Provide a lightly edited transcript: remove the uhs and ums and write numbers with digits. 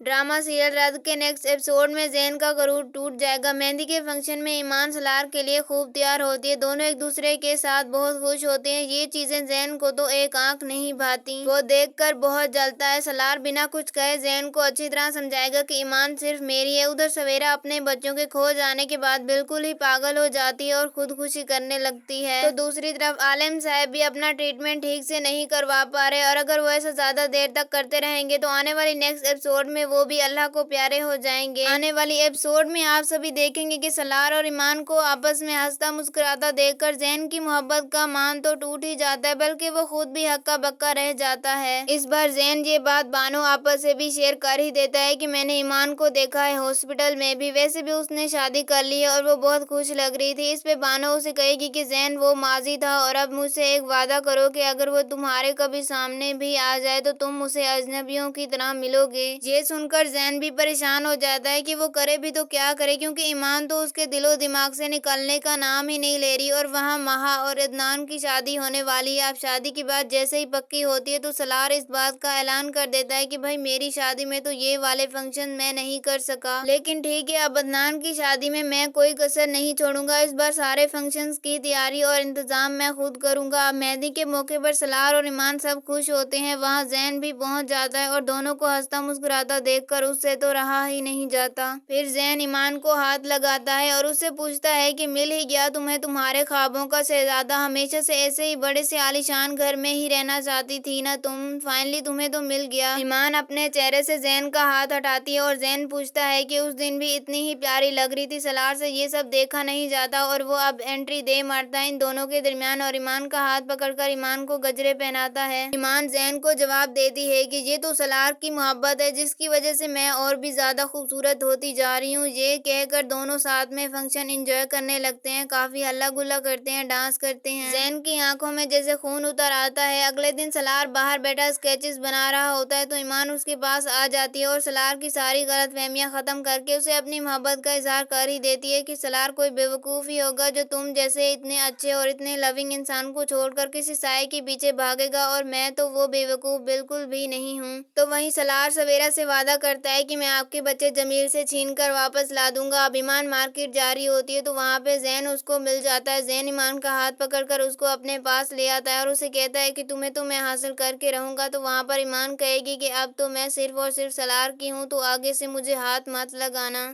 Drama serial रद्द के next episode में ज़ैन का गरूर टूट जाएगा। मेहंदी के फंक्शन में ईमान सलार के लिए खूब तैयार होती है। दोनों एक दूसरे के साथ बहुत खुश होते हैं। ये चीजें ज़ैन को तो एक आंख नहीं भाती। वो देखकर बहुत जलता है। सलार बिना कुछ कहे ज़ैन को अच्छी तरह समझाएगा कि ईमान सिर्फ मेरी है। उधर सवेरा अपने बच्चों के खो जाने के बाद बिल्कुल ही पागल हो जाती है और खुदकुशी करने लगती है। तो दूसरी तरफ आलिम साहब भी अपना ट्रीटमेंट ठीक से नहीं करवा पा रहे और अगर वो ऐसा ज्यादा देर तक करते रहेंगे तो आने वाली नेक्स्ट एपिसोड में वो भी अल्लाह को प्यारे हो जाएंगे। आने वाली एपिसोड में आप सभी देखेंगे कि सलार और ईमान को आपस में हंसता मुस्कुराता देखकर ज़ैन की मोहब्बत का मान तो टूट ही जाता है बल्कि वो खुद भी हक्का बक्का रह जाता है। इस बार ज़ैन ये बात बानो आपस से भी शेयर कर ही देता है कि मैंने ईमान को देखा है हॉस्पिटल में भी, वैसे भी उसने शादी कर ली है और वो बहुत खुश लग रही थी। इस पे बानो उसे कहेगी कि ज़ैन वो माजी था और अब मुझसे एक वादा करो कि अगर वो तुम्हारे कभी सामने भी आ जाए तो तुम उसे अजनबियों की तरह मिलोगे। ये सुनकर ज़ैन भी परेशान हो जाता है कि वो करे भी तो क्या करे, क्योंकि ईमान तो उसके दिलो दिमाग से निकलने का नाम ही नहीं ले रही और वहाँ महा और अदनान की शादी होने वाली है। अब शादी की बात जैसे ही पक्की होती है तो सलार इस बात का ऐलान कर देता है कि भाई मेरी शादी में तो ये वाले फंक्शन मैं नहीं कर सका, लेकिन ठीक है अब अदनान की शादी में मैं कोई कसर नहीं छोड़ूंगा। इस बार सारे फंक्शंस की तैयारी और इंतजाम मैं खुद करूंगा। अब मेहंदी के मौके पर सलार और ईमान सब खुश होते हैं। वहाँ ज़ैन भी पहुंच जाता है और दोनों को हंसता मुस्कुराता देखकर उससे तो रहा ही नहीं जाता। फिर ज़ैन ईमान को हाथ लगाता है और उससे पूछता है कि मिल ही गया तुम्हें तुम्हारे ख्वाबों का शहजादा। हमेशा से ऐसे ही बड़े से आलीशान घर में ही रहना चाहती थी ना तुम, फाइनली तुम्हें तो मिल गया। ईमान अपने चेहरे से ज़ैन का हाथ हटाती है और ज़ैन पूछता है कि उस दिन भी इतनी ही प्यारी लग रही थी। सलार से ये सब देखा नहीं जाता और वो अब एंट्री दे मारता है इन दोनों के दरमियान और ईमान का हाथ पकड़कर ईमान को गजरे पहनाता है। ईमान ज़ैन को जवाब देती है कि ये तो सलार की मोहब्बत है जिसकी वजह से मैं और भी ज्यादा खूबसूरत होती जा रही हूँ। ये कहकर दोनों साथ में फंक्शन एंजॉय करने लगते हैं, काफी हल्ला गुल्ला करते हैं, डांस करते हैं। ज़ैन की आंखों में जैसे खून उतर आता है। अगले दिन सलार बाहर बैठा स्केचेस बना रहा होता है तो ईमान उसके पास आ जाती है और सलार की सारी गलतफहमियां खत्म करके उसे अपनी मोहब्बत का इजहार कर ही देती है कि सलार कोई बेवकूफ ही होगा जो तुम जैसे इतने अच्छे और इतने लविंग इंसान को छोड़कर किसी साए के पीछे भागेगा और मैं तो वो बेवकूफ बिल्कुल भी नहीं हूँ। तो वहीं सलार सवेरा से वादा करता है कि मैं आपके बच्चे जमील से छीन कर वापस ला दूंगा। अब ईमान मार्केट जा रही होती है तो वहाँ पे ज़ैन उसको मिल जाता है। ज़ैन ईमान का हाथ पकड़कर उसको अपने पास ले आता है और उसे कहता है कि तुम्हें तो मैं हासिल करके रहूंगा। तो वहाँ पर ईमान कहेगी कि अब तो मैं सिर्फ और सिर्फ सलार की हूँ तो आगे से मुझे हाथ मत लगाना।